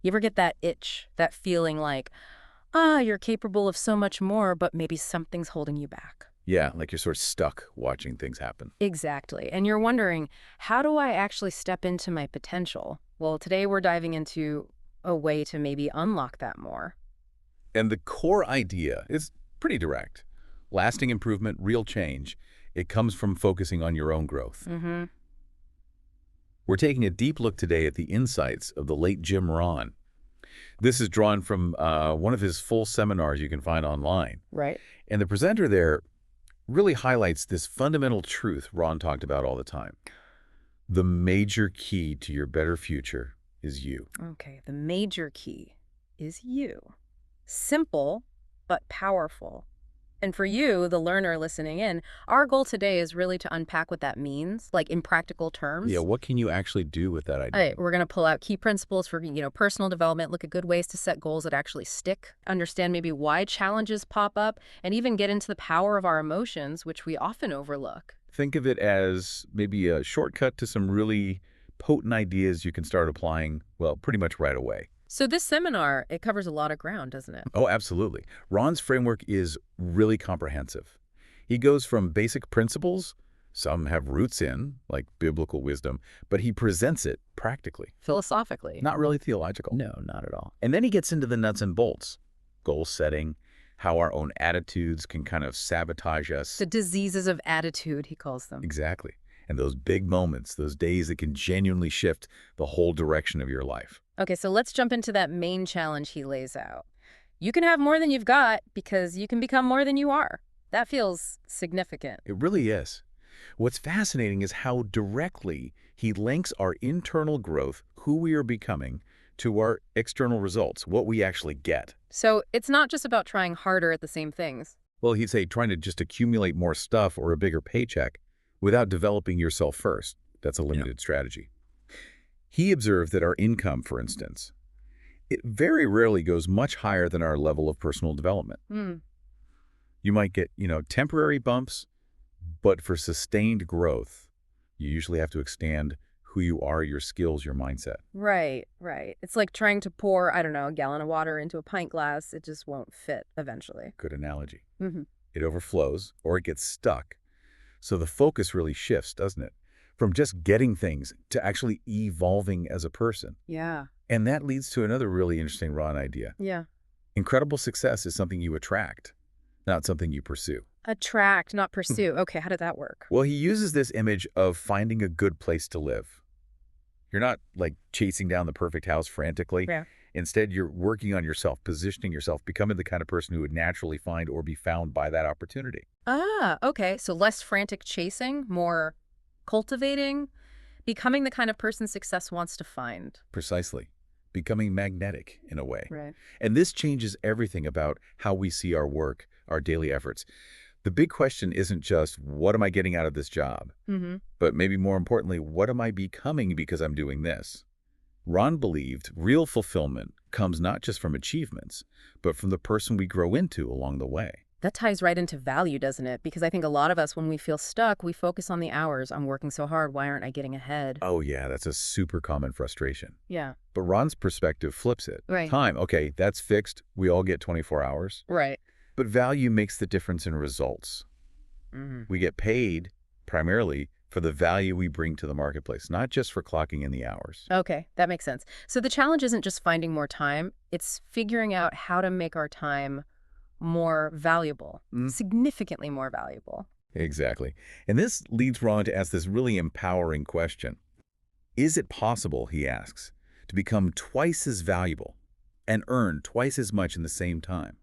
You ever get that itch, that feeling like, you're capable of so much more, but maybe something's holding you back? Yeah, like you're sort of stuck watching things happen. Exactly. And you're wondering, how do I actually step into my potential? Well, today we're diving into a way to maybe unlock that more. And the core idea is pretty direct. Lasting improvement, real change, it comes from focusing on your own growth. Mm-hmm. We're taking a deep look today at the insights of the late Jim Rohn. This is drawn from one of his full seminars you can find online. Right. And the presenter there really highlights this fundamental truth Ron talked about all the time. The major key to your better future is you. Okay. The major key is you. Simple, but powerful. And for you, the learner listening in, our goal today is really to unpack what that means, like in practical Yeah, terms. what can you actually do with that All idea? right, we're going to pull out key principles for, personal development, look at good ways to set goals that actually stick, understand maybe why challenges pop up, and even get into the power of our emotions, which we often overlook. Think of it as maybe a shortcut to some really potent ideas you can start applying, well, pretty much right away. So this seminar, it covers a lot of ground, doesn't it? Oh, absolutely. Ron's framework is really comprehensive. He goes from basic principles, some have roots in, like biblical wisdom, but he presents it practically, Philosophically. not really theological. No, not at all. And then he gets into the nuts and bolts, goal setting, how our own attitudes can kind of sabotage us. The diseases of attitude, he calls them. Exactly. And those big moments, those days that can genuinely shift the whole direction of your life. Okay, so let's jump into that main challenge he lays out. You can have more than you've got because you can become more than you are. That feels significant. It really is. What's fascinating is how directly he links our internal growth, who we are becoming, to our external results, what we actually get. So it's not just about trying harder at the same things. Well, he'd say trying to just accumulate more stuff or a bigger paycheck without developing yourself first. That's a limited strategy. He observed that our income, for instance, it very rarely goes much higher than our level of personal development. You might get, temporary bumps, but for sustained growth, you usually have to expand who you are, your skills, your mindset. Right, right. It's like trying to pour, I don't know, a gallon of water into a pint glass. It just won't fit eventually. Good analogy. Hmm. It overflows or it gets stuck. So the focus really shifts, doesn't it? From just getting things to actually evolving as a person. Yeah, And that leads to another really interesting Ron idea. yeah. Incredible success is something you attract, not something you pursue. Attract, not pursue. Okay, how did that work? Well, he uses this image of finding a good place to live. You're not like chasing down the perfect house frantically. Yeah. Instead, you're working on yourself, positioning yourself, becoming the kind of person who would naturally find or be found by that opportunity. Ah, okay. So less frantic chasing, more cultivating, becoming the kind of person success wants to find. Precisely. Becoming magnetic in a way. Right. And this changes everything about how we see our work, our daily efforts. The big question isn't just, what am I getting out of this job? Mm-hmm. But maybe more importantly, what am I becoming because I'm doing this? Ron believed real fulfillment comes not just from achievements, but from the person we grow into along the way. That ties right into value, doesn't it? Because I think a lot of us, when we feel stuck, we focus on the hours. I'm working so hard. Why aren't I getting ahead? Oh yeah, that's a super common frustration. Yeah. But Ron's perspective flips it. Right. Time, okay, that's fixed. We all get 24 hours. Right. But value makes the difference in results. Mm-hmm. We get paid primarily for the value we bring to the marketplace, not just for clocking in the hours. Okay, that makes sense. So the challenge isn't just finding more time. It's figuring out how to make our time more valuable, significantly more valuable. Exactly. And this leads Ron to ask this really empowering question. Is it possible, he asks, to become twice as valuable and earn twice as much in the same time?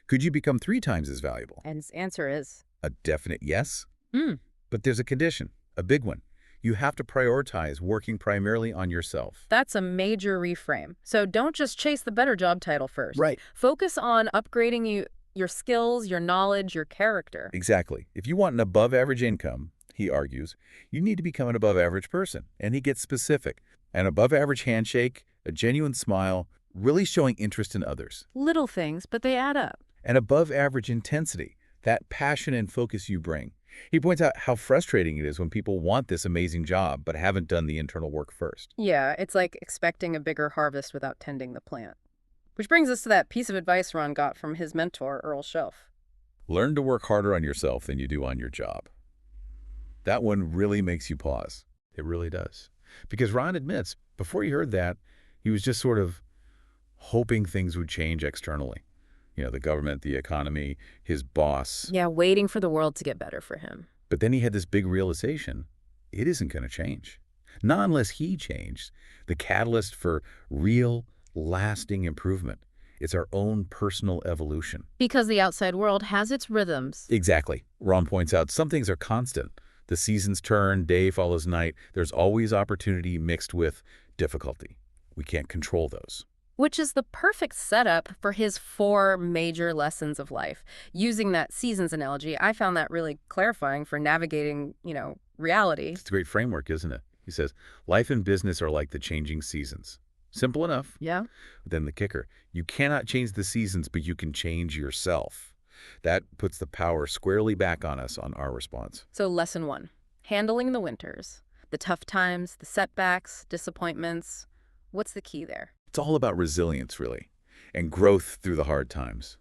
Could you become 3 times as valuable? And his answer is, A definite yes. Hmm. But there's a condition, a big one. You have to prioritize working primarily on yourself. That's a major reframe. So don't just chase the better job title first. Right. Focus on upgrading your skills, your knowledge, your character. Exactly. If you want an above-average income, he argues, you need to become an above-average person. And he gets specific. An above-average handshake, a genuine smile, really showing interest in others. Little things, but they add up. An above-average intensity, that passion and focus you bring. He points out how frustrating it is when people want this amazing job but haven't done the internal work first. Yeah, it's like expecting a bigger harvest without tending the plant. Which brings us to that piece of advice Ron got from his mentor, Earl Shelf. Learn to work harder on yourself than you do on your job. That one really makes you pause. It really does. Because Ron admits, before he heard that, he was just sort of hoping things would change externally. The government, the economy, his boss. Yeah, waiting for the world to get better for him. But then he had this big realization. It isn't going to change. Not unless he changed. The catalyst for real, lasting improvement. It's our own personal evolution. Because the outside world has its rhythms. Exactly. Ron points out some things are constant. The seasons turn, day follows night. There's always opportunity mixed with difficulty. We can't control those. Which is the perfect setup for his 4 major lessons of life. Using that seasons analogy, I found that really clarifying for navigating, reality. It's a great framework, isn't it? He says, life and business are like the changing seasons. Simple enough. Yeah. But then the kicker, you cannot change the seasons, but you can change yourself. That puts the power squarely back on us on our response. So lesson 1, handling the winters, the tough times, the setbacks, disappointments. What's the key there? It's all about resilience, really, and growth through the hard times.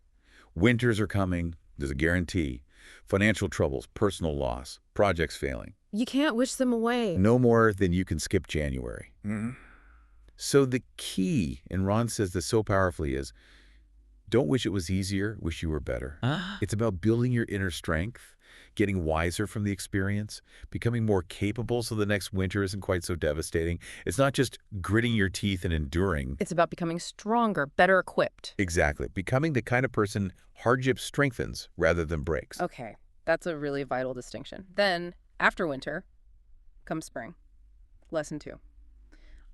Winters are coming. There's a guarantee. Financial troubles, personal loss, projects failing. You can't wish them away. No more than you can skip January. So the key, and Ron says this so powerfully, is don't wish it was easier, wish you were better. It's about building your inner strength, getting wiser from the experience, becoming more capable so the next winter isn't quite so devastating. It's not just gritting your teeth and enduring. It's about becoming stronger, better equipped. Exactly. Becoming the kind of person hardship strengthens rather than breaks. Okay, that's a really vital distinction. Then, after winter, comes spring. Lesson 2,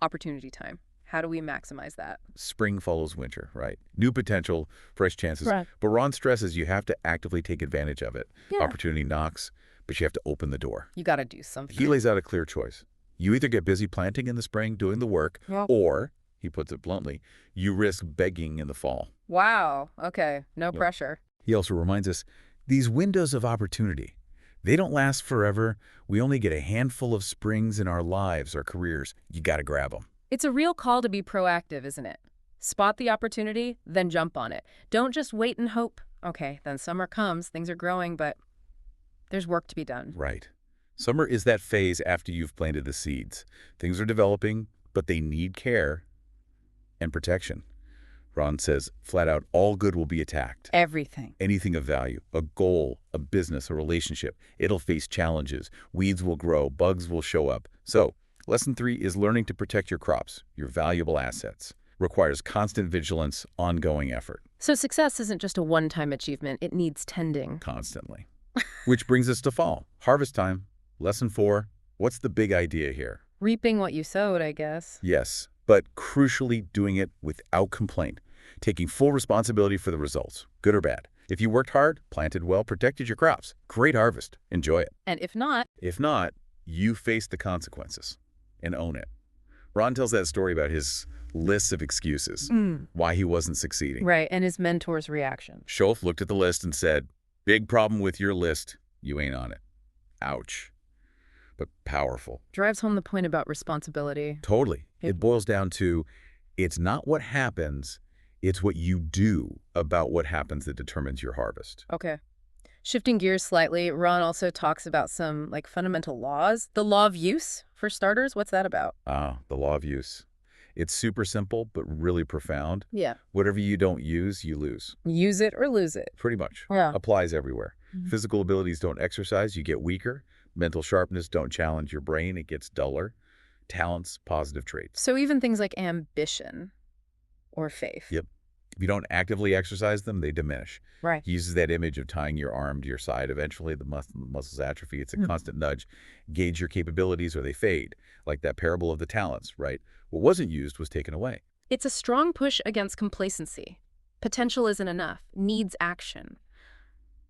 opportunity time. How do we maximize that? Spring follows winter, right? New potential, fresh chances. Right. But Ron stresses you have to actively take advantage of it. Yeah. Opportunity knocks, but you have to open the door. You got to do something. He lays out a clear choice. You either get busy planting in the spring, doing the work, or, he puts it bluntly, you risk begging in the fall. Wow. Okay. No Yeah. pressure. He also reminds us, these windows of opportunity, they don't last forever. We only get a handful of springs in our lives, our careers. You got to grab them. It's a real call to be proactive, isn't it? Spot the opportunity, then jump on it. Don't just wait and hope. Okay, then summer comes, things are growing, but there's work to be done. Right. Summer is that phase after you've planted the seeds. Things are developing, but they need care and protection. Ron says, flat out, all good will be attacked. Everything. Anything of value, a goal, a business, a relationship, it'll face challenges. Weeds will grow, bugs will show up. So, lesson 3 is learning to protect your crops, your valuable assets. Requires constant vigilance, ongoing effort. So success isn't just a one-time achievement, it needs tending. Constantly. Which brings us to fall. Harvest time. Lesson 4. What's the big idea here? Reaping what you sowed, I guess. Yes, but crucially doing it without complaint. Taking full responsibility for the results, good or bad. If you worked hard, planted well, protected your crops, great harvest. Enjoy it. And if not, you face the consequences and own it. Ron tells that story about his lists of excuses, why he wasn't succeeding. right, and his mentor's reaction. Schoaf looked at the list and said, big problem with your list, you ain't on it. Ouch. But powerful. Drives home the point about responsibility. Totally. Yep. It boils down to, it's not what happens, it's what you do about what happens that determines your harvest. Okay. Shifting gears slightly, Ron also talks about some fundamental laws. The law of use, for starters, what's that about? The law of use. It's super simple, but really profound. Yeah. Whatever you don't use, you lose. Use it or lose it. Pretty much. Yeah. Applies everywhere. Mhm. Physical abilities don't exercise, you get weaker. Mental sharpness don't challenge your brain, it gets duller. Talents, positive traits. So even things like ambition or faith. Yep. If you don't actively exercise them, they diminish. Right. He uses that image of tying your arm to your side. Eventually, the muscles atrophy. It's a constant nudge. Gauge your capabilities or they fade, like that parable of the talents, right? What wasn't used was taken away. It's a strong push against complacency. Potential isn't enough. Needs action.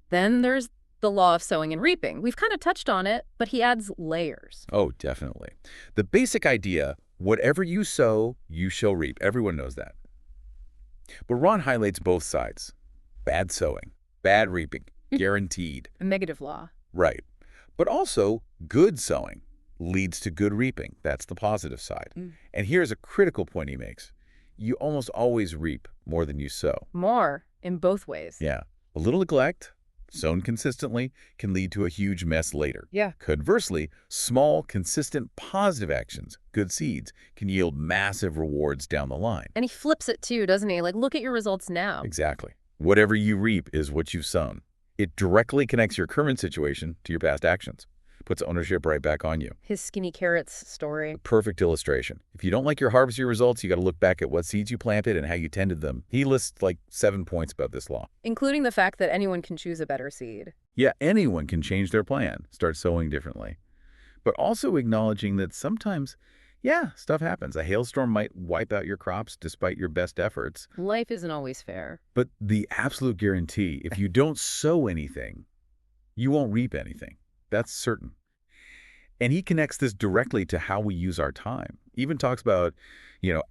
Then there's the law of sowing and reaping. We've kind of touched on it, but he adds layers. Oh, definitely. The basic idea, whatever you sow, you shall reap. Everyone knows that. But Ron highlights both sides. Bad sowing, bad reaping, guaranteed. A negative law. Right. But also, good sowing leads to good reaping. That's the positive side. And here's a critical point he makes. You almost always reap more than you sow. More in both ways. Yeah. A little neglect, sown consistently, can lead to a huge mess later. Yeah. Conversely, small, consistent, positive actions, good seeds, can yield massive rewards down the line. And he flips it too, doesn't he? Like, look at your results now. Exactly. Whatever you reap is what you've sown. It directly connects your current situation to your past actions. Puts ownership right back on you. His skinny carrots story. Perfect illustration. If you don't like your harvest year results, you got to look back at what seeds you planted and how you tended them. He lists like 7 points about this law. Including the fact that anyone can choose a better seed. Yeah, anyone can change their plan, start sowing differently. But also acknowledging that sometimes, yeah, stuff happens. A hailstorm might wipe out your crops despite your best efforts. Life isn't always fair. But the absolute guarantee, if you don't sow anything, you won't reap anything. That's certain. And he connects this directly to how we use our time. Even talks about,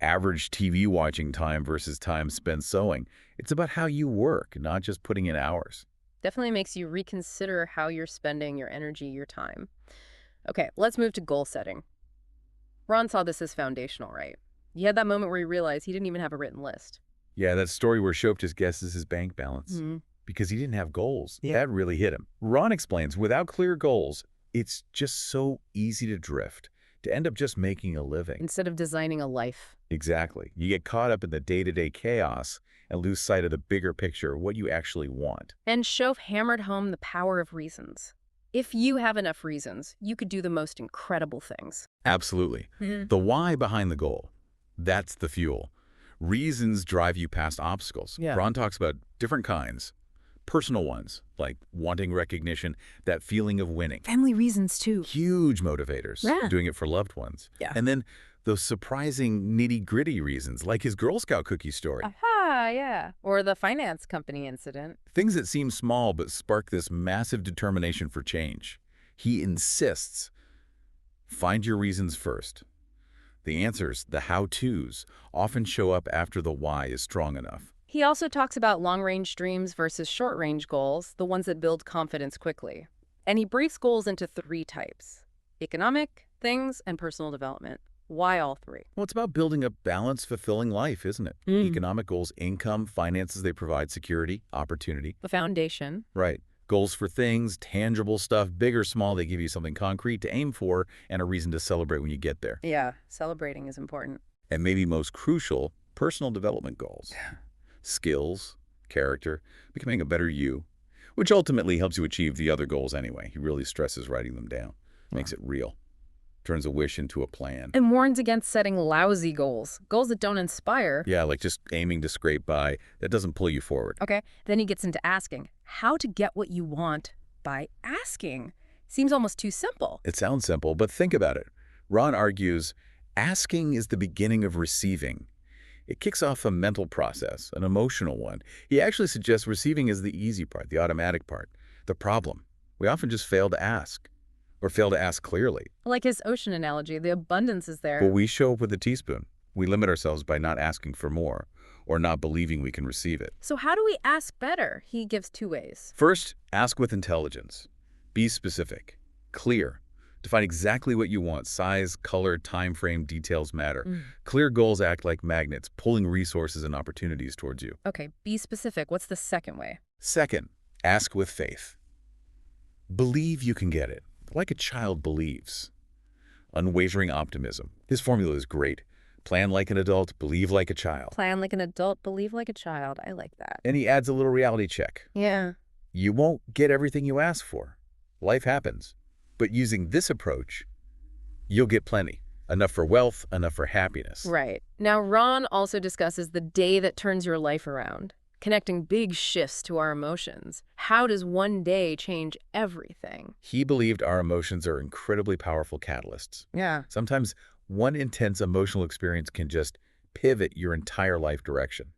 average TV watching time versus time spent sowing. It's about how you work, not just putting in hours. Definitely makes you reconsider how you're spending your energy, your time. Okay, let's move to goal setting. Ron saw this as foundational, right? He had that moment where he realized he didn't even have a written list. Yeah, that story where Shope just guesses his bank balance. Because he didn't have goals. Yeah. That really hit him. Ron explains, without clear goals, it's just so easy to drift, to end up just making a living. Instead of designing a life. Exactly. You get caught up in the day-to-day chaos and lose sight of the bigger picture, what you actually want. And Shope hammered home the power of reasons. If you have enough reasons, you could do the most incredible things. Absolutely. The why behind the goal, that's the fuel. Reasons drive you past obstacles. Yeah. Ron talks about different kinds. Personal ones, like wanting recognition, that feeling of winning. Family reasons, too. Huge motivators, Yeah. doing it for loved ones. Yeah. And then those surprising nitty-gritty reasons, like his Girl Scout cookie story. Aha, yeah. Or the finance company incident. Things that seem small but spark this massive determination for change. He insists, find your reasons first. The answers, the how-tos, often show up after the why is strong enough. He also talks about long-range dreams versus short-range goals, the ones that build confidence quickly. And he breaks goals into 3 types: economic, things, and personal development. Why all 3? Well, it's about building a balanced, fulfilling life, isn't it? Economic goals, income, finances, they provide security, opportunity. The foundation. Right. Goals for things, tangible stuff, big or small, they give you something concrete to aim for and a reason to celebrate when you get there. Yeah, celebrating is important. And maybe most crucial, personal development goals. Skills, character, becoming a better you, which ultimately helps you achieve the other goals anyway. He really stresses writing them down, makes it real, turns a wish into a plan. And warns against setting lousy goals, goals that don't inspire. Yeah, like just aiming to scrape by, that doesn't pull you forward. Okay, then he gets into asking how to get what you want by asking. Seems almost too simple. It sounds simple, but think about it. Ron argues, asking is the beginning of receiving. It kicks off a mental process, an emotional one. He actually suggests receiving is the easy part, the automatic part. The problem, we often just fail to ask, or fail to ask clearly. Like his ocean analogy, the abundance is there. But we show up with a teaspoon. We limit ourselves by not asking for more, or not believing we can receive it. So how do we ask better? He gives 2 ways. First, ask with intelligence. Be specific, clear. Define exactly what you want. Size, color, time frame, details matter. Clear goals act like magnets, pulling resources and opportunities towards you. Okay, be specific. What's the second way? Second, ask with faith. Believe you can get it, like a child believes. Unwavering optimism. His formula is great. Plan like an adult, believe like a child. Plan like an adult, believe like a child. I like that. And he adds a little reality check. Yeah. You won't get everything you ask for. Life happens. But using this approach, you'll get plenty. Enough for wealth, enough for happiness. Right. Now, Ron also discusses the day that turns your life around, connecting big shifts to our emotions. How does one day change everything? He believed our emotions are incredibly powerful catalysts. Yeah. Sometimes one intense emotional experience can just pivot your entire life direction.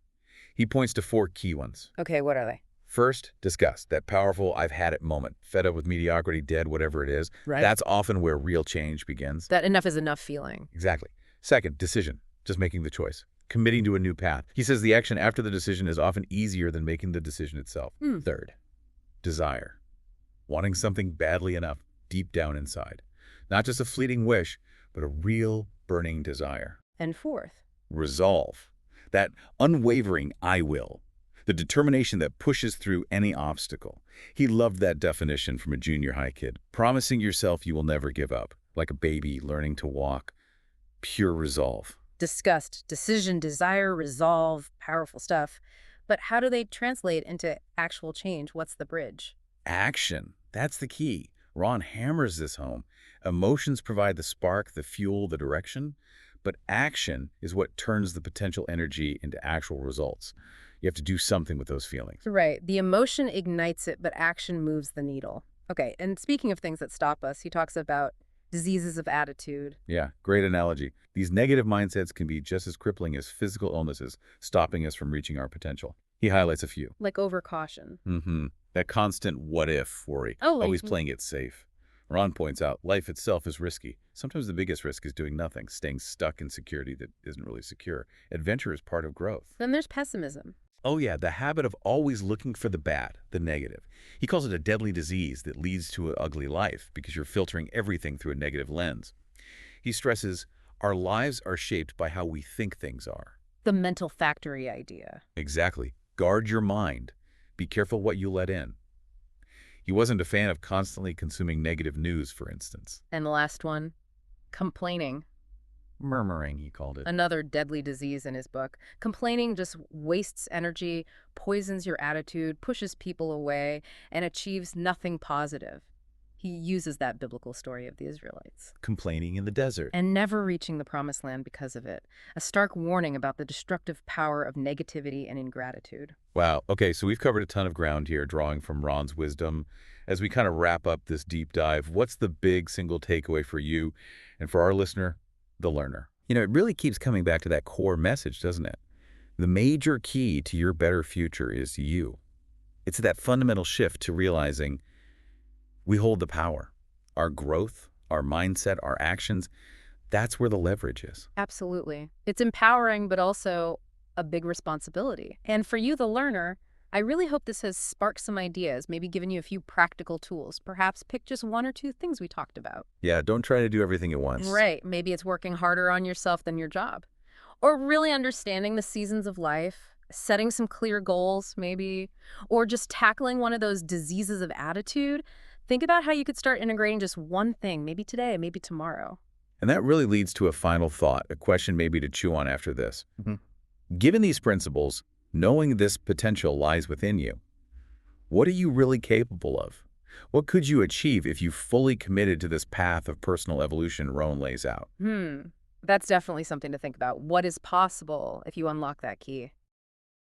He points to 4 key ones. Okay, what are they? First, disgust, that powerful I've had it moment, fed up with mediocrity, dead, whatever it is. Right. That's often where real change begins. That enough is enough feeling. Exactly. Second, decision, just making the choice, committing to a new path. He says the action after the decision is often easier than making the decision itself. Third, desire, wanting something badly enough, deep down inside. Not just a fleeting wish, but a real burning desire. And fourth, Resolve. That unwavering I will. The determination that pushes through any obstacle. He loved that definition from a junior high kid. Promising yourself you will never give up, like a baby learning to walk. Pure resolve. disgust, decision, desire, resolve, powerful stuff. But how do they translate into actual change? What's the bridge? Action. That's the key. Ron hammers this home. Emotions provide the spark, the fuel, the direction, but action is what turns the potential energy into actual results. You have to do something with those feelings. Right. The emotion ignites it, but action moves the needle. Okay. And speaking of things that stop us, he talks about diseases of attitude. Yeah, great analogy. These negative mindsets can be just as crippling as physical illnesses, stopping us from reaching our potential. He highlights a few. Like overcaution. That constant what-if worry, Oh, always playing it safe. Ron points out life itself is risky. Sometimes the biggest risk is doing nothing, staying stuck in security that isn't really secure. Adventure is part of growth. Then there's pessimism. Oh yeah, the habit of always looking for the bad, the negative. He calls it a deadly disease that leads to an ugly life because you're filtering everything through a negative lens. He stresses our lives are shaped by how we think things are. The mental factory idea. Exactly. Guard your mind. Be careful what you let in. He wasn't a fan of constantly consuming negative news, for instance. And the last one, complaining. Murmuring, he called it. Another deadly disease in his book. Complaining just wastes energy, poisons your attitude, pushes people away, and achieves nothing positive. He uses that biblical story of the Israelites. Complaining in the desert. And never reaching the promised land because of it. A stark warning about the destructive power of negativity and ingratitude. Wow. Okay, so we've covered a ton of ground here, drawing from Ron's wisdom. As we kind of wrap up this deep dive, what's the big single takeaway for you and for our listener, the learner? It really keeps coming back to that core message, doesn't it? The major key to your better future is you. It's that fundamental shift to realizing we hold the power. Our growth, our mindset, our actions, that's where the leverage is. Absolutely. It's empowering, but also a big responsibility. And for you, the learner, I really hope this has sparked some ideas, maybe given you a few practical tools. Perhaps pick just one or two things we talked about. Yeah, don't try to do everything at once. Right. Maybe it's working harder on yourself than your job. Or really understanding the seasons of life, setting some clear goals, maybe, or just tackling one of those diseases of attitude. Think about how you could start integrating just one thing, maybe today, maybe tomorrow. And that really leads to a final thought, a question maybe to chew on after this. Given these principles, knowing this potential lies within you, what are you really capable of? What could you achieve if you fully committed to this path of personal evolution Rohn lays out? That's definitely something to think about. What is possible if you unlock that key?